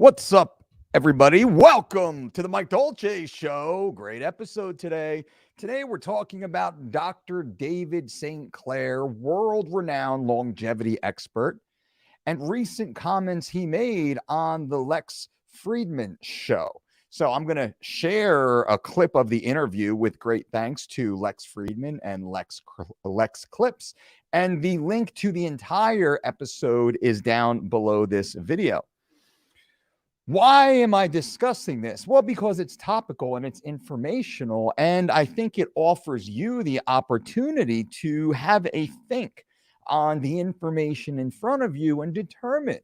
What's up, everybody? Welcome to the Mike Dolce Show. Great episode today. Today, we're talking about Dr. David Sinclair, world-renowned longevity expert, and recent comments he made on the Lex Fridman show. So I'm going to share a clip of the interview with great thanks to Lex Fridman and Lex Clips. And the link to the entire episode is down below this video. Why am I discussing this? Well, because it's topical and it's informational, and I think it offers you the opportunity to have a think on the information in front of you and determine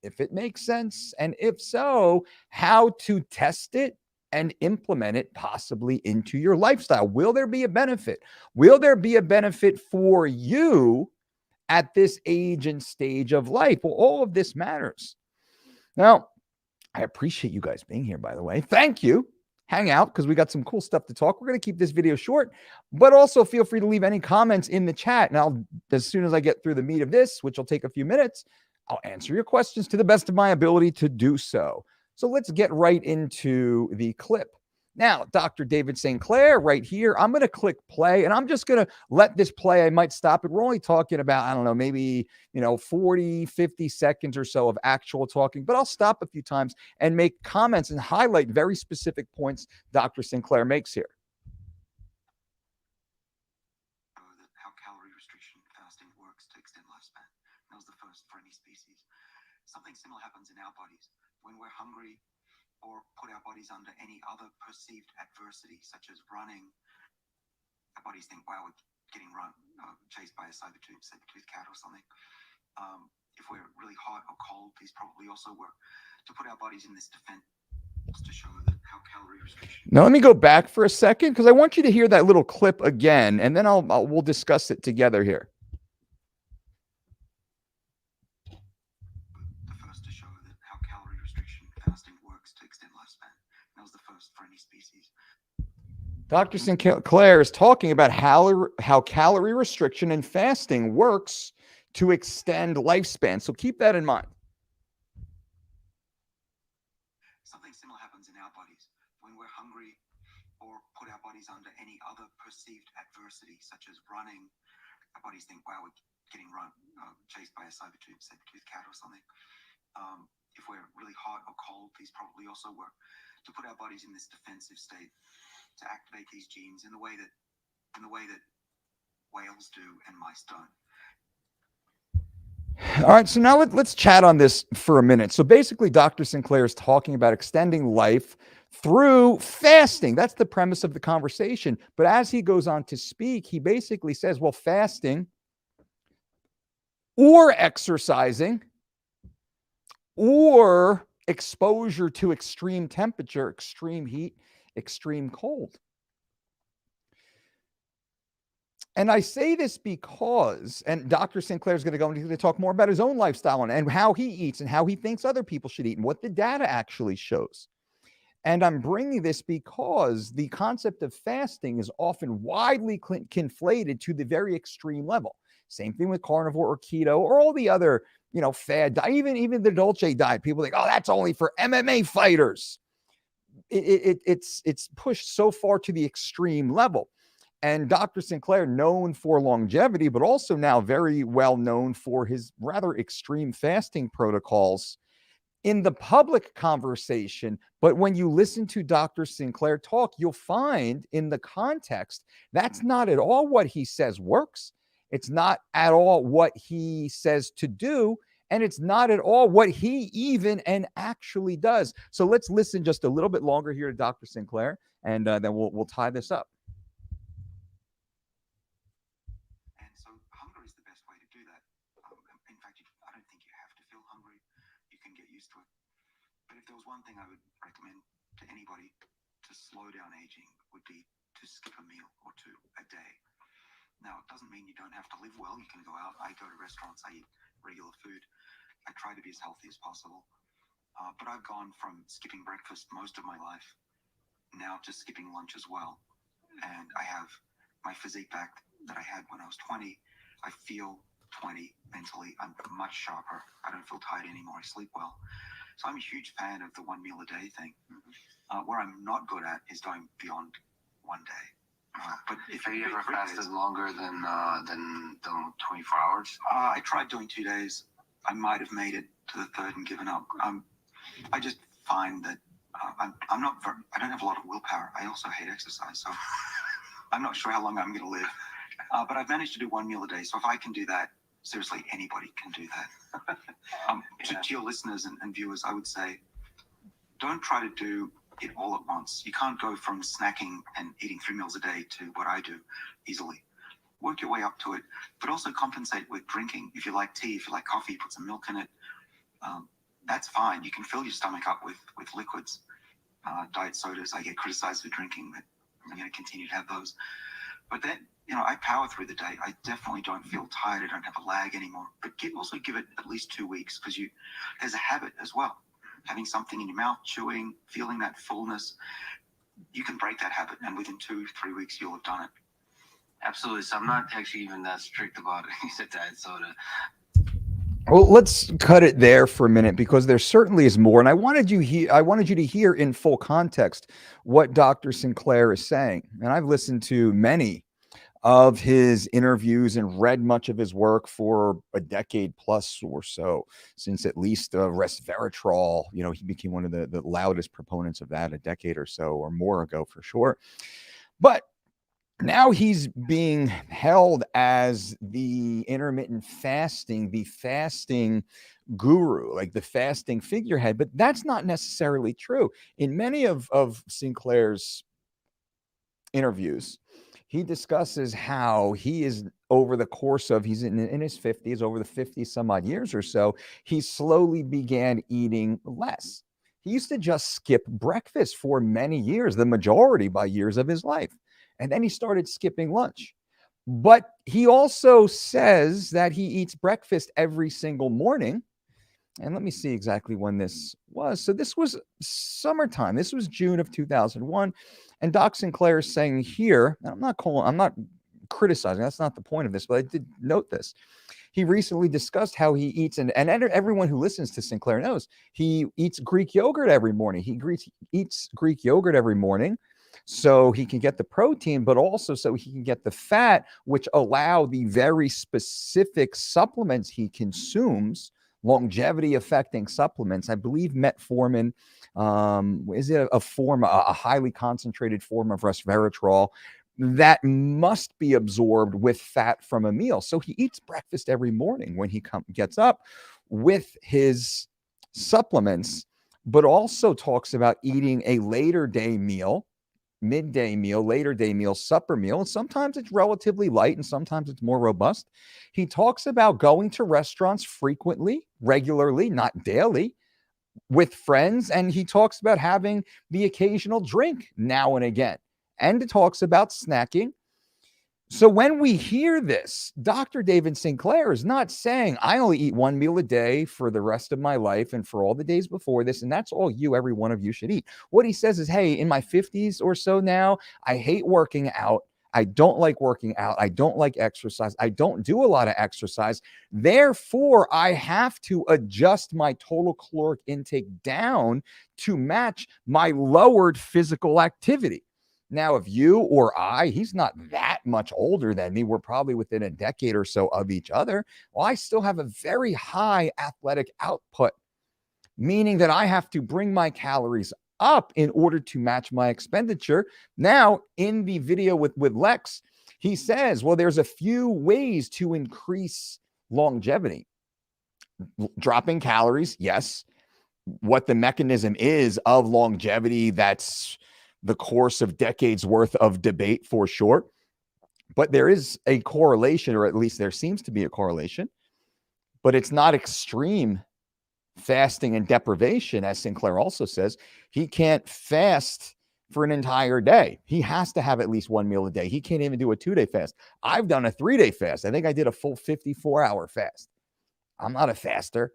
if it makes sense, and if so, how to test it and implement it possibly into your lifestyle. Will there be a benefit? Will there be a benefit for you at this age and stage of life? Well, all of this matters. Now, I appreciate you guys being here, by the way. Thank you. Hang out because we got some cool stuff to talk. We're going to keep this video short, but also feel free to leave any comments in the chat. And as soon as I get through the meat of this, which will take a few minutes, I'll answer your questions to the best of my ability to do so. So let's get right into the clip. Now, Dr. David Sinclair right here, I'm going to click play and I'm just going to let this play. I might stop it. We're only talking about, I don't know, maybe, 40, 50 seconds or so of actual talking, but I'll stop a few times and make comments and highlight very specific points Dr. Sinclair makes here. How calorie restriction fasting works to extend lifespan. That was the first for any species. Something similar happens in our bodies when we're hungry or put our bodies under any other perceived adversity, such as running. Our bodies think, wow, we're getting chased by a saber-toothed cat or something. If we're really hot or cold, these probably also work to put our bodies in this defense to show that how calorie restriction. Now, let me go back for a second because I want you to hear that little clip again, and then we'll discuss it together here. The first to show that how calorie restriction fasting works to extend lifespan. That was the first for any species. Dr. Sinclair is talking about how calorie restriction and fasting works to extend lifespan. So keep that in mind. Something similar happens in our bodies when we're hungry or put our bodies under any other perceived adversity, such as running. Our bodies think, wow, we're getting chased by a saber-toothed cat or something. If we're really hot or cold, these probably also work to put our bodies in this defensive state, to activate these genes in the way that whales do and mice don't. All right, so now let's chat on this for a minute. So basically, Dr. Sinclair is talking about extending life through fasting. That's the premise of the conversation. But as he goes on to speak, he basically says, well, fasting or exercising or exposure to extreme temperature, extreme heat, extreme cold. And I say this because, and Dr. Sinclair is going to go into talk more about his own lifestyle and how he eats and how he thinks other people should eat and what the data actually shows. And I'm bringing this because the concept of fasting is often widely conflated to the very extreme level. Same thing with carnivore or keto or all the other, fad diet, even the Dolce diet. People think, oh, that's only for MMA fighters. It's pushed so far to the extreme level. And Dr. Sinclair, known for longevity, but also now very well known for his rather extreme fasting protocols in the public conversation. But when you listen to Dr. Sinclair talk, you'll find in the context, that's not at all what he says works. It's not at all what he says to do. And it's not at all what he even and actually does. So let's listen just a little bit longer here to Dr. Sinclair, and then we'll tie this up. And so hunger is the best way to do that. In fact, I don't think you have to feel hungry. You can get used to it. But if there was one thing I would recommend to anybody to slow down aging, would be to skip a meal or two a day. Now, it doesn't mean you don't have to live well. You can go out. I go to restaurants. I eat regular food. I try to be as healthy as possible. But I've gone from skipping breakfast most of my life now to skipping lunch as well. And I have my physique back that I had when I was 20. I feel 20 mentally. I'm much sharper. I don't feel tired anymore. I sleep well. So I'm a huge fan of the 1 meal a day thing. Where I'm not good at is going beyond 1 day. But if Have you do ever 3 fasted days, longer than 24 hours? I tried doing 2 days. I might have made it to the third and given up. I just find that I'm not very, I don't have a lot of willpower. I also hate exercise, so I'm not sure how long I'm going to live. But I've managed to do 1 meal a day. So if I can do that, seriously, anybody can do that. To your listeners and viewers, I would say, don't try to do it all at once. You can't go from snacking and eating 3 meals a day to what I do easily. Work your way up to it, but also compensate with drinking. If you like tea, if you like coffee, put some milk in it. That's fine. You can fill your stomach up with liquids. Diet sodas, I get criticized for drinking, but I'm going to continue to have those. But then, I power through the day. I definitely don't feel tired. I don't have a lag anymore. But also give it at least 2 weeks, because there's a habit as well. Having something in your mouth, chewing, feeling that fullness, you can break that habit, and within 2-3 weeks, you'll have done it. Absolutely. So I'm not actually even that strict about it. He said diet soda. Well, let's cut it there for a minute, because there certainly is more. And I wanted you to hear in full context what Dr. Sinclair is saying. And I've listened to many of his interviews and read much of his work for a decade plus or so, since at least resveratrol. He became one of the loudest proponents of that a decade or so or more ago, for sure. But now he's being held as the intermittent fasting, the fasting guru, like the fasting figurehead. But that's not necessarily true. In many of Sinclair's interviews, he discusses how he is, over the course of, he's in his 50s, over the 50 some odd years or so, he slowly began eating less. He used to just skip breakfast for many years, the majority by years of his life. And then he started skipping lunch. But he also says that he eats breakfast every single morning. And let me see exactly when this was. So this was summertime. This was June of 2001. And Doc Sinclair is saying here, I'm not criticizing, that's not the point of this, but I did note this. He recently discussed how he eats, and everyone who listens to Sinclair knows, he eats Greek yogurt every morning. He eats Greek yogurt every morning so he can get the protein, but also so he can get the fat, which allow the very specific supplements he consumes, longevity affecting supplements. I believe metformin, is it a highly concentrated form of resveratrol that must be absorbed with fat from a meal. So he eats breakfast every morning when he gets up with his supplements, but also talks about eating a later day meal, midday meal, later day meal, supper meal. And sometimes it's relatively light and sometimes it's more robust. He talks about going to restaurants frequently, regularly, not daily, with friends. And he talks about having the occasional drink now and again. And it talks about snacking. So when we hear this, Dr. David Sinclair is not saying, I only eat 1 meal a day for the rest of my life and for all the days before this, and that's all every one of you should eat. What he says is, hey, in my 50s or so now, I hate working out. I don't like working out. I don't like exercise. I don't do a lot of exercise. Therefore, I have to adjust my total caloric intake down to match my lowered physical activity. Now, if you or he's not that much older than me, we're probably within a decade or so of each other. Well, I still have a very high athletic output, meaning that I have to bring my calories up in order to match my expenditure. Now, in the video with Lex, he says, well, there's a few ways to increase longevity. Dropping calories, yes. What the mechanism is of longevity, that's the course of decades worth of debate for sure. But there is a correlation, or at least there seems to be a correlation, but it's not extreme fasting and deprivation. As Sinclair also says, he can't fast for an entire day. He has to have at least 1 meal a day. He can't even do a 2-day fast. I've done a 3-day fast. I think I did a full 54-hour fast. I'm not a faster.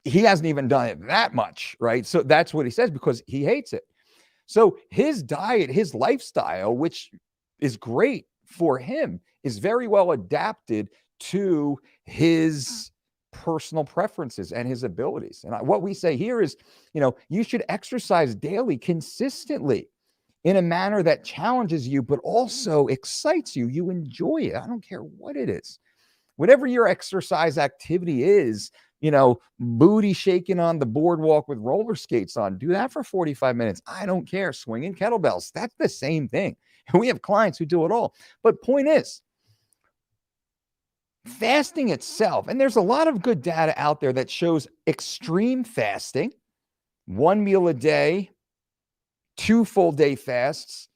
He hasn't even done it that much, right? So that's what he says, because he hates it. So his diet, his lifestyle, which is great for him, is very well adapted to his personal preferences and his abilities. And what we say here is, you should exercise daily, consistently, in a manner that challenges you, but also excites you. You enjoy it. I don't care what it is. Whatever your exercise activity is, booty shaking on the boardwalk with roller skates on, do that for 45 minutes. I don't care. Swinging kettlebells, that's the same thing. We have clients who do it all. But point is, fasting itself, and there's a lot of good data out there that shows extreme fasting, 1 meal a day, 2 full day fasts,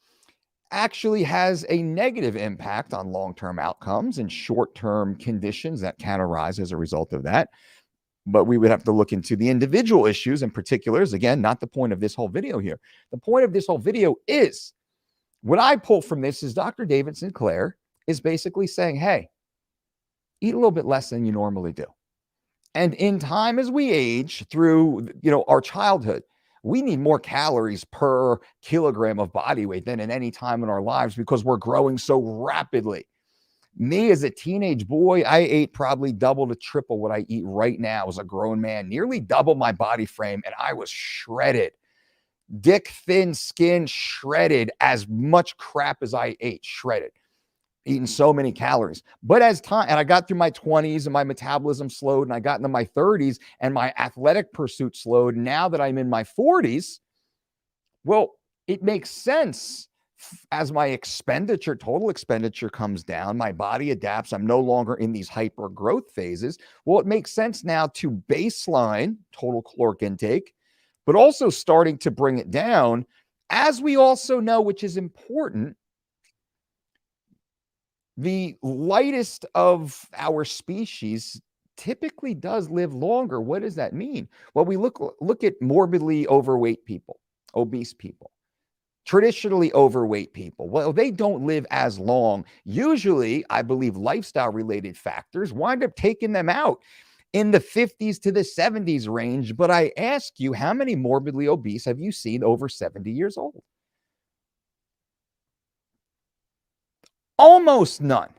actually has a negative impact on long-term outcomes and short-term conditions that can arise as a result of that. But we would have to look into the individual issues and particulars. Again, not the point of this whole video here. The point of this whole video is, what I pull from this is Dr. David Sinclair is basically saying, hey, eat a little bit less than you normally do. And in time, as we age through, our childhood, we need more calories per kilogram of body weight than at any time in our lives because we're growing so rapidly. Me as a teenage boy, I ate probably double to triple what I eat right now as a grown man, nearly double my body frame, and I was shredded. Dick, thin skin, shredded, as much crap as I ate, shredded. Eating so many calories. But as time, and I got through my 20s and my metabolism slowed, and I got into my 30s and my athletic pursuit slowed. Now that I'm in my 40s, well, it makes sense as my total expenditure comes down, my body adapts. I'm no longer in these hyper growth phases. Well, it makes sense now to baseline total caloric intake, but also starting to bring it down. As we also know, which is important, the lightest of our species typically does live longer. What does that mean? Well, we look at morbidly overweight people, obese people, traditionally overweight people. Well, they don't live as long. Usually, I believe lifestyle-related factors wind up taking them out in the 50s to the 70s range. But I ask you, how many morbidly obese have you seen over 70 years old? Almost none.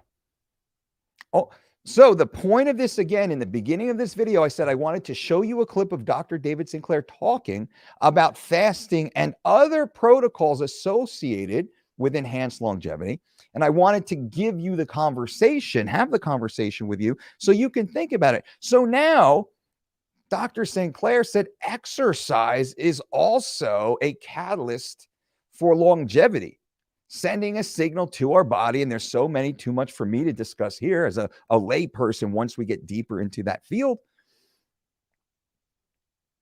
Oh, so the point of this, again, in the beginning of this video, I said I wanted to show you a clip of Dr. David Sinclair talking about fasting and other protocols associated with enhanced longevity. And I wanted to give you the conversation, have the conversation with you so you can think about it. So now Dr. Sinclair said exercise is also a catalyst for longevity, sending a signal to our body. And there's so many, too much for me to discuss here as a lay person once we get deeper into that field,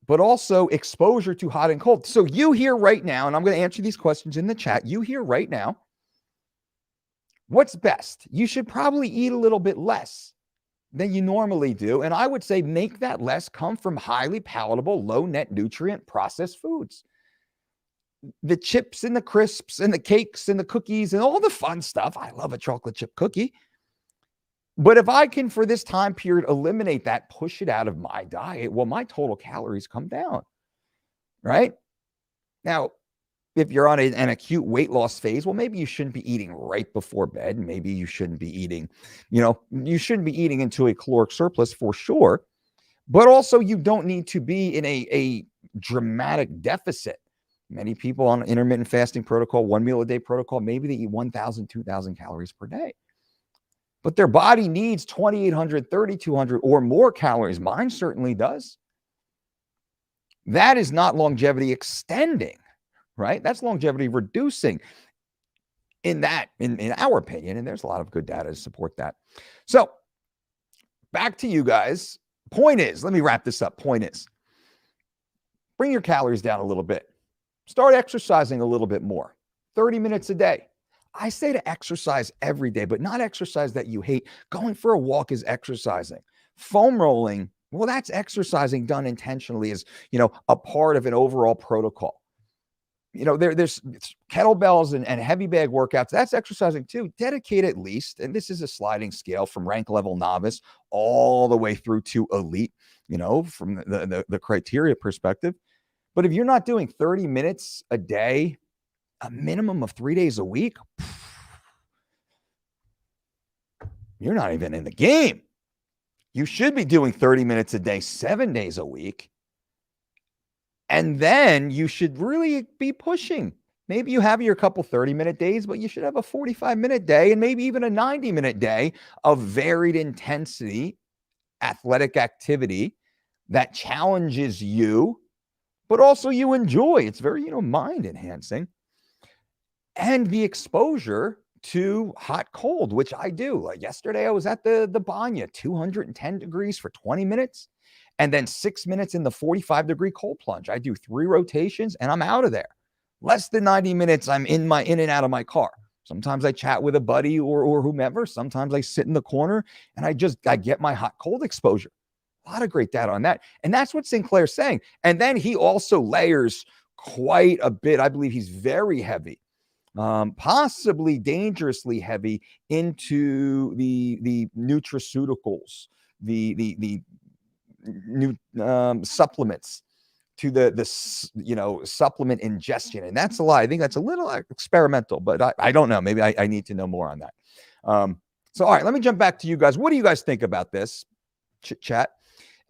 but also exposure to hot and cold. So you hear right now, and I'm going to answer these questions in the chat. You hear right now, what's best? You should probably eat a little bit less than you normally do. And I would say make that less come from highly palatable, low net nutrient processed foods. The chips and the crisps and the cakes and the cookies and all the fun stuff. I love a chocolate chip cookie. But if I can, for this time period, eliminate that, push it out of my diet, well, my total calories come down, right? Now, if you're on an acute weight loss phase, well, maybe you shouldn't be eating right before bed. Maybe you shouldn't be eating, you shouldn't be eating into a caloric surplus for sure. But also, you don't need to be in a dramatic deficit. Many people on intermittent fasting protocol, 1 meal a day protocol, maybe they eat 1,000, 2,000 calories per day. But their body needs 2,800, 3,200 or more calories. Mine certainly does. That is not longevity extending, right? That's longevity reducing in our opinion. And there's a lot of good data to support that. So back to you guys. Point is, let me wrap this up. Point is, bring your calories down a little bit. Start exercising a little bit more, 30 minutes a day. I say to exercise every day, but not exercise that you hate. Going for a walk is exercising. Foam rolling, well, that's exercising done intentionally as, a part of an overall protocol. There's kettlebells and heavy bag workouts. That's exercising too. Dedicate at least, and this is a sliding scale from rank level novice all the way through to elite, from the criteria perspective. But if you're not doing 30 minutes a day, a minimum of 3 days a week, you're not even in the game. You should be doing 30 minutes a day, 7 days a week. And then you should really be pushing. Maybe you have your couple 30-minute days, but you should have a 45-minute day and maybe even a 90-minute day of varied intensity, athletic activity that challenges you, but also you enjoy. It's very, mind enhancing. And the exposure to hot cold, which I do. Like yesterday, I was at the Banya, 210 degrees for 20 minutes, and then 6 minutes in the 45-degree cold plunge. I do 3 rotations and I'm out of there. Less than 90 minutes, I'm in and out of my car. Sometimes I chat with a buddy or whomever. Sometimes I sit in the corner and I get my hot cold exposure. A lot of great data on that. And that's what Sinclair's saying. And then he also layers quite a bit. I believe he's very heavy, possibly dangerously heavy into the nutraceuticals, the new supplements, to the supplement ingestion. And that's a lot. I think that's a little experimental, but I don't know. Maybe I need to know more on that. So, all right, let me jump back to you guys. What do you guys think about this? Chat.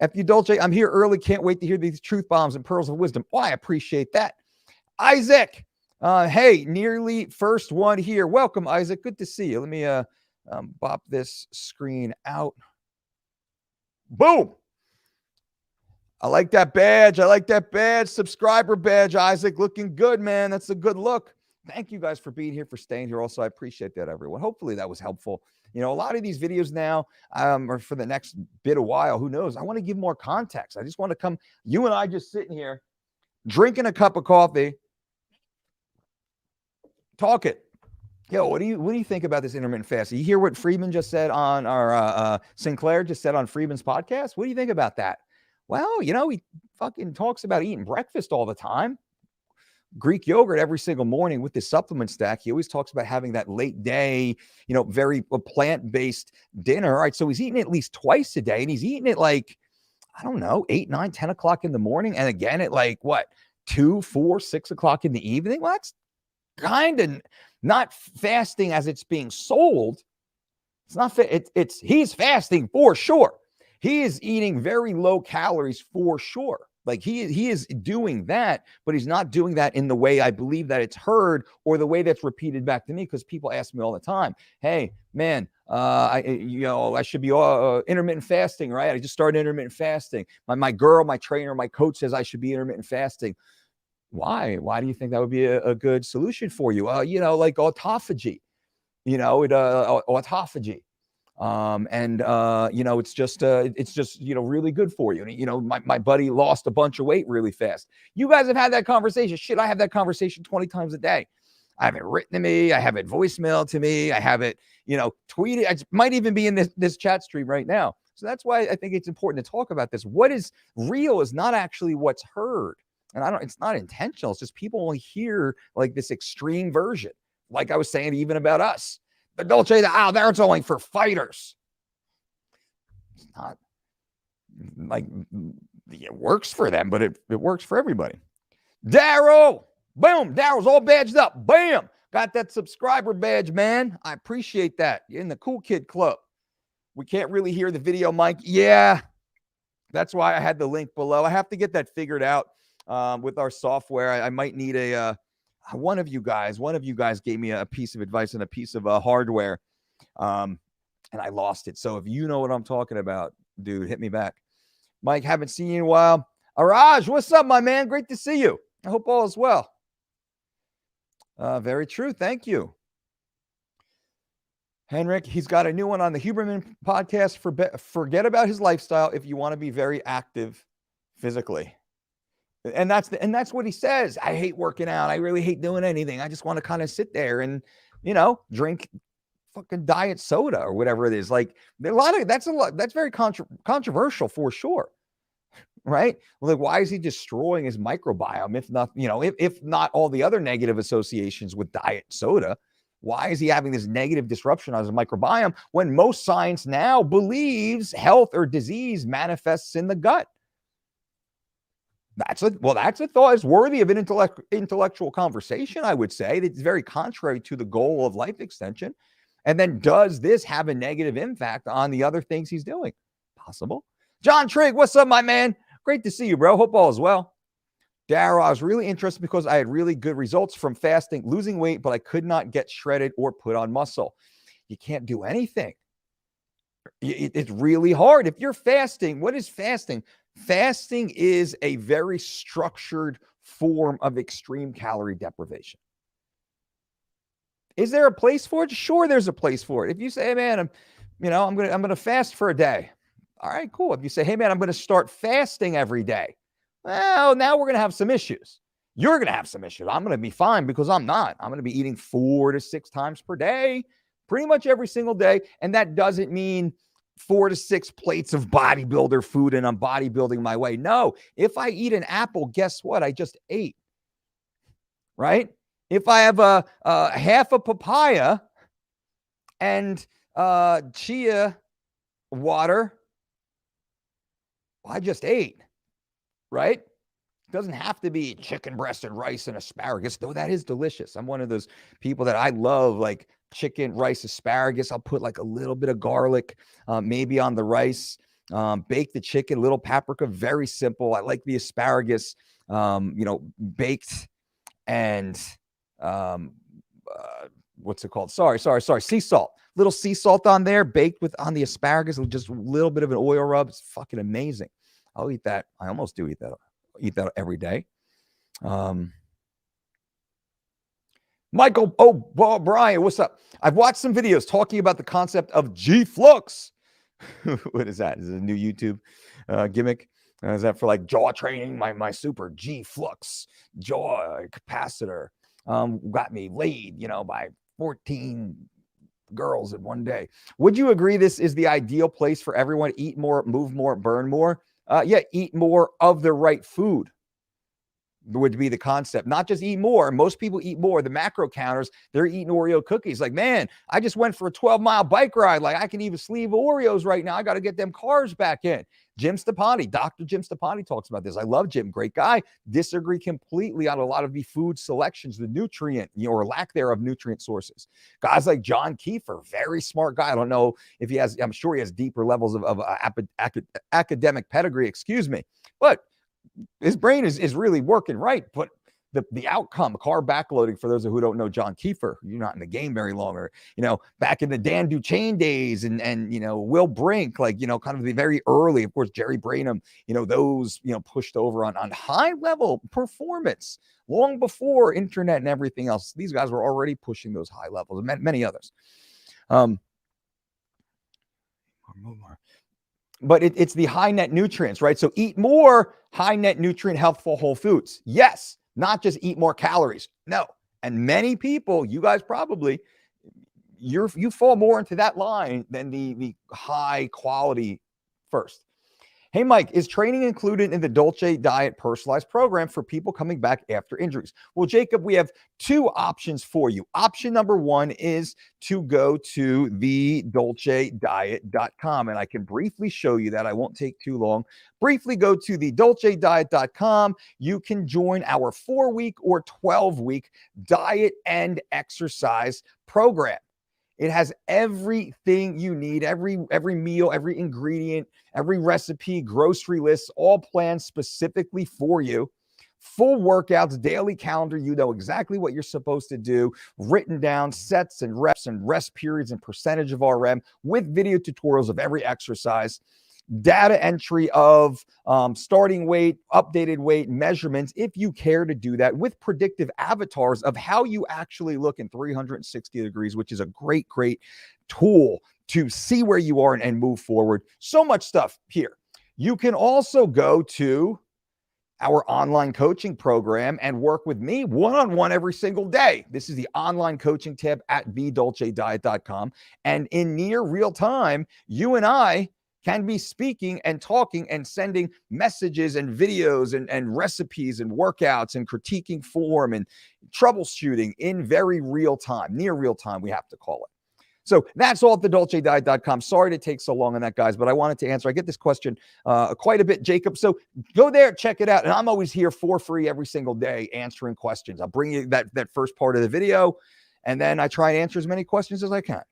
F.U. Dolce, I'm here early. Can't wait to hear these truth bombs and pearls of wisdom. Oh, I appreciate that. Isaac, hey, nearly first one here. Welcome, Isaac. Good to see you. Let me bop this screen out. Boom. I like that badge. I like that badge. Subscriber badge, Isaac. Looking good, man. That's a good look. Thank you guys for being here, for staying here. Also, I appreciate that, everyone. Hopefully that was helpful. A lot of these videos now, or for the next bit of while, who knows? I want to give more context. I just want to come, you and I just sitting here, drinking a cup of coffee, talking. Yo, what do you think about this intermittent fasting? You hear what Fridman just said on our Sinclair just said on Fridman's podcast? What do you think about that? Well, he fucking talks about eating breakfast all the time. Greek yogurt every single morning with his supplement stack. He always talks about having that late day, very plant-based dinner. All right, so he's eating at least twice a day, and he's eating it like, I don't know, 8, 9, 10 o'clock in the morning, and again at like, 2, 4, 6 o'clock in the evening? Well, that's kind of not fasting as it's being sold. It's not, he's fasting for sure. He is eating very low calories for sure. Like he is doing that, but he's not doing that in the way I believe that it's heard or the way that's repeated back to me, because people ask me all the time, hey, man, I should be intermittent fasting, right? I just started intermittent fasting. My girl, my trainer, my coach says I should be intermittent fasting. Why? Why do you think that would be a good solution for you? Like autophagy, autophagy. It's just, really good for you. My buddy lost a bunch of weight really fast. You guys have had that conversation. Shit, I have that conversation 20 times a day. I have it written to me. I have it voicemail to me. I have it, tweeted. It might even be in this chat stream right now. So that's why I think it's important to talk about this. What is real is not actually what's heard. And it's not intentional. It's just people only hear like this extreme version. Like I was saying, even about us. The Dolce, that's only for fighters. It's not like it works for them, but it works for everybody. Daryl, boom, Daryl's all badged up. Bam, got that subscriber badge, man. I appreciate that. You're in the cool kid club. We can't really hear the video, Mike. Yeah, that's why I had the link below. I have to get that figured out with our software. I might need one of you guys gave me a piece of advice and a piece of hardware, and I lost it. So if you know what I'm talking about, dude, hit me back. Mike, haven't seen you in a while. Araj, what's up, my man? Great to see you. I hope all is well. Very true. Thank you. Henrik, he's got a new one on the Huberman podcast. Forget about his lifestyle if you want to be very active physically. And that's what he says. I hate working out. I really hate doing anything. I just want to kind of sit there and, drink fucking diet soda or whatever it is. Like that's very controversial for sure. Right? Like, why is he destroying his microbiome? If not, if not all the other negative associations with diet soda, why is he having this negative disruption on his microbiome when most science now believes health or disease manifests in the gut? That's a thought. It's worthy of an intellectual conversation, I would say. It's very contrary to the goal of life extension. And then does this have a negative impact on the other things he's doing? possible. John Trigg, what's up, my man? Great to see you, bro. Hope all is well. Daryl, I was really interested because I had really good results from fasting, losing weight, but I could not get shredded or put on muscle. You can't do anything. It's really hard. If you're fasting, what is fasting? Fasting is a very structured form of extreme calorie deprivation. Is there a place for it? Sure, there's a place for it. If you say, hey, man, I'm gonna fast for a day. All right, cool. If you say, hey, man, I'm gonna start fasting every day. Well, now we're gonna have some issues. You're gonna have some issues. I'm gonna be fine because I'm not. I'm gonna be eating 4 to 6 times per day, pretty much every single day. And that doesn't mean 4 to 6 plates of bodybuilder food and I'm bodybuilding my way. No, if I eat an apple, guess what? I just ate, right? If I have a half a papaya and chia water, well, I just ate, right? It doesn't have to be chicken breast and rice and asparagus, though that is delicious. I'm one of those people that I love, like chicken, rice, asparagus. I'll put like a little bit of garlic, maybe on the rice, bake the chicken, little paprika, very simple. I like the asparagus, baked and what's it called? Sorry. Sea salt, little sea salt on there, baked on the asparagus, with just a little bit of an oil rub. It's fucking amazing. I'll eat that. I almost do eat that every day. Michael, Brian, what's up? I've watched some videos talking about the concept of G-Flux. What is that? Is it a new YouTube gimmick? Is that for like jaw training? My super G-Flux jaw capacitor got me laid, by 14 girls in one day. Would you agree this is the ideal place for everyone? Eat more, move more, burn more? Eat more of the right food would be the concept. Not just eat more. Most people eat more. The macro counters, they're eating Oreo cookies. Like, man, I just went for a 12-mile bike ride. Like, I can eat a sleeve of Oreos right now. I got to get them carbs back in. Jim Stepani, Dr. Jim Stepani talks about this. I love Jim. Great guy. Disagree completely on a lot of the food selections, the nutrient, or lack thereof nutrient sources. Guys like John Kiefer, very smart guy. I don't know if he has, I'm sure he has deeper levels of academic pedigree, but his brain is really working right. But the outcome, carb backloading, for those who don't know John Kiefer, you're not in the game very long, or, back in the Dan Duchaine days and Will Brink, like, kind of the very early, of course, Jerry Branham, those, pushed over on high level performance long before internet and everything else. These guys were already pushing those high levels, and many others. But it's the high net nutrients, right? So eat more high net nutrient, healthful whole foods. Yes, not just eat more calories. No. And many people, you guys probably, you fall more into that line than the high quality first. Hey, Mike, is training included in the Dolce Diet personalized program for people coming back after injuries? Well, Jacob, we have 2 options for you. Option number 1 is to go to the DolceDiet.com, and I can briefly show you that. I won't take too long. Briefly go to the DolceDiet.com. You can join our 4-week or 12-week diet and exercise program. It has everything you need, every meal, every ingredient, every recipe, grocery lists, all planned specifically for you. Full workouts, daily calendar. You know exactly what you're supposed to do, written down, sets and reps and rest periods and percentage of RM, with video tutorials of every exercise. Data entry of starting weight, updated weight, measurements, if you care to do that, with predictive avatars of how you actually look in 360 degrees, which is a great tool to see where you are and move forward. So much stuff here. You can also go to our online coaching program and work with me one-on-one every single day. This is the online coaching tab at thedolcediet.com. And in near real time, you and I can be speaking and talking and sending messages and videos and recipes and workouts and critiquing form and troubleshooting in very real time, near real time, we have to call it. So that's all at thedolcediet.com. Sorry to take so long on that, guys, but I wanted to answer. I get this question quite a bit, Jacob. So go there, check it out. And I'm always here for free every single day answering questions. I'll bring you that first part of the video, and then I try and answer as many questions as I can.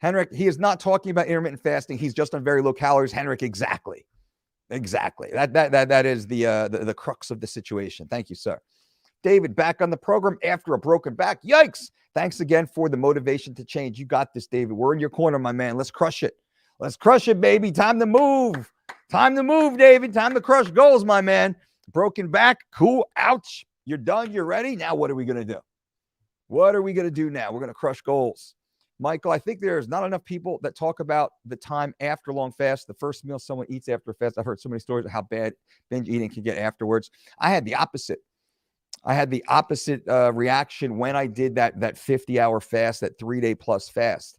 Henrik, he is not talking about intermittent fasting. He's just on very low calories. Henrik, exactly. Exactly. That is the crux of the situation. Thank you, sir. David, back on the program after a broken back. Yikes. Thanks again for the motivation to change. You got this, David. We're in your corner, my man. Let's crush it. Let's crush it, baby. Time to move. Time to move, David. Time to crush goals, my man. Broken back. Cool. Ouch. You're done. You're ready. Now what are we going to do? What are we going to do now? We're going to crush goals. Michael, I think there's not enough people that talk about the time after long fast, the first meal someone eats after a fast. I've heard so many stories of how bad binge eating can get afterwards. I had the opposite. Reaction when I did that 50-hour fast, that 3-day plus fast.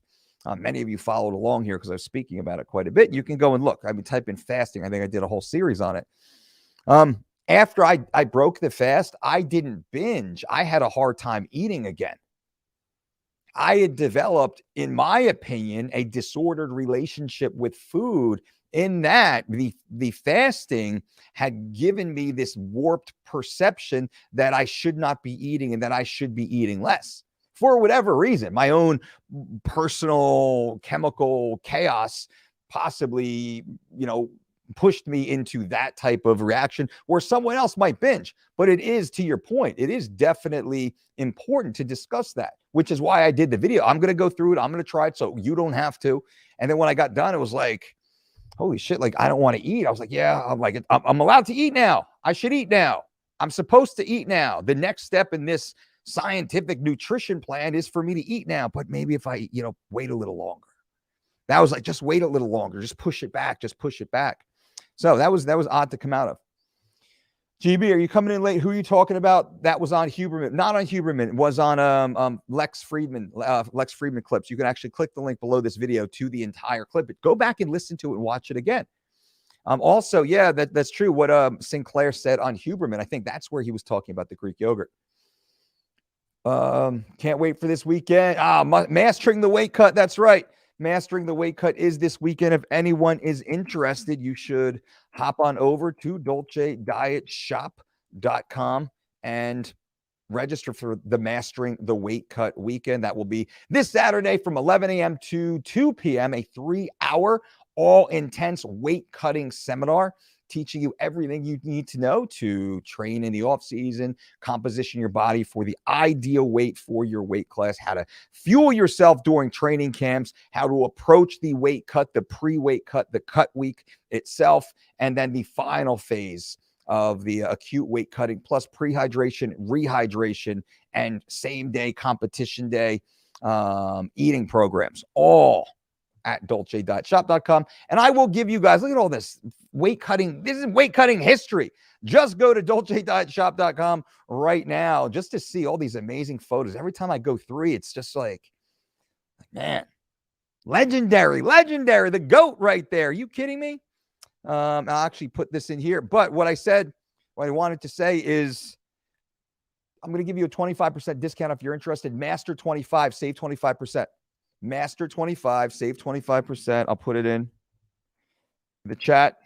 Many of you followed along here because I was speaking about it quite a bit. You can go and look. I mean, type in fasting. I think I did a whole series on it. After I broke the fast, I didn't binge. I had a hard time eating again. I had developed, in my opinion, a disordered relationship with food, in that the fasting had given me this warped perception that I should not be eating and that I should be eating less for whatever reason. My own personal chemical chaos possibly, pushed me into that type of reaction where someone else might binge. But it is, to your point, it is definitely important to discuss that, which is why I did the video. I'm going to go through it. I'm going to try it so you don't have to. And then when I got done, it was like, holy shit, like, I don't want to eat. I was like, yeah, I'm allowed to eat now. I should eat now. I'm supposed to eat now. The next step in this scientific nutrition plan is for me to eat now. But maybe if I, wait a little longer. That was like, just wait a little longer. Just push it back. Just push it back. So that was odd to come out of. GB, are you coming in late? Who are you talking about? That was on Huberman. Not on Huberman. It was on Lex Fridman, Lex Fridman clips. You can actually click the link below this video to the entire clip. But go back and listen to it and watch it again. Also, yeah, that's true. What Sinclair said on Huberman, I think that's where he was talking about the Greek yogurt. Can't wait for this weekend. Mastering the weight cut. That's right. Mastering the weight cut is this weekend. If anyone is interested, you should hop on over to DolceDietShop.com and register for the Mastering the Weight Cut weekend. That will be this Saturday from 11 a.m. to 2 p.m., a 3-hour all-intense weight cutting seminar, teaching you everything you need to know to train in the off season, composition your body for the ideal weight for your weight class, how to fuel yourself during training camps, how to approach the weight cut, the pre-weight cut, the cut week itself, and then the final phase of the acute weight cutting, plus pre-hydration, rehydration, and same-day competition day eating programs, all at DolceDietShop.com. And I will give you guys, look at all this weight cutting. This is weight cutting history. Just go to DolceDietShop.com right now just to see all these amazing photos. Every time I go through, it's just like, man, legendary, the GOAT right there. Are you kidding me? I'll actually put this in here. But what I wanted to say is, I'm going to give you a 25% discount if you're interested. Master 25, save 25%. Master 25, save 25%. I'll put it in the chat.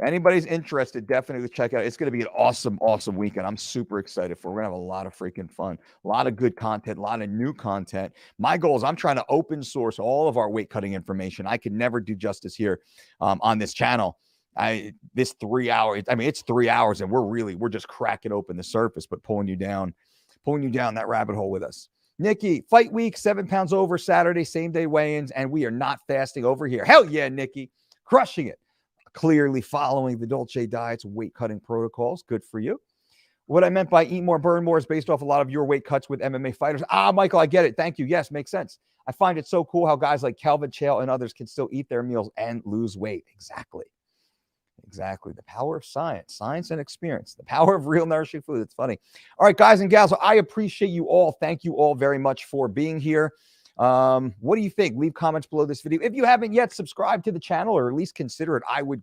If anybody's interested, definitely check it out. It's going to be an awesome, awesome weekend. I'm super excited for it. We're going to have a lot of freaking fun, a lot of good content, a lot of new content. My goal is I'm trying to open source all of our weight cutting information. I could never do justice here on this channel. This 3 hour, it's 3 hours and we're just cracking open the surface, but pulling you down that rabbit hole with us. Nikki, fight week, 7 pounds over Saturday, same day weigh-ins, and we are not fasting over here. Hell yeah, Nikki, crushing it. Clearly following the Dolce Diet's weight cutting protocols. Good for you. What I meant by eat more, burn more is based off a lot of your weight cuts with MMA fighters. Michael, I get it. Thank you. Yes, makes sense. I find it so cool how guys like Calvin Chael and others can still eat their meals and lose weight. Exactly. The power of science and experience, the power of real nourishing food. It's funny. All right, guys and gals, I appreciate you all. Thank you all very much for being here. What do you think? Leave comments below this video. If you haven't yet subscribed to the channel, or at least consider it, I would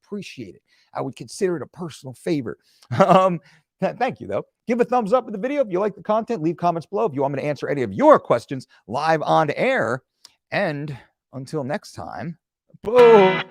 appreciate it. I would consider it a personal favor. Thank you, though. Give a thumbs up with the video if you like the content. Leave comments below if you want me to answer any of your questions live on air. And until next time, boom.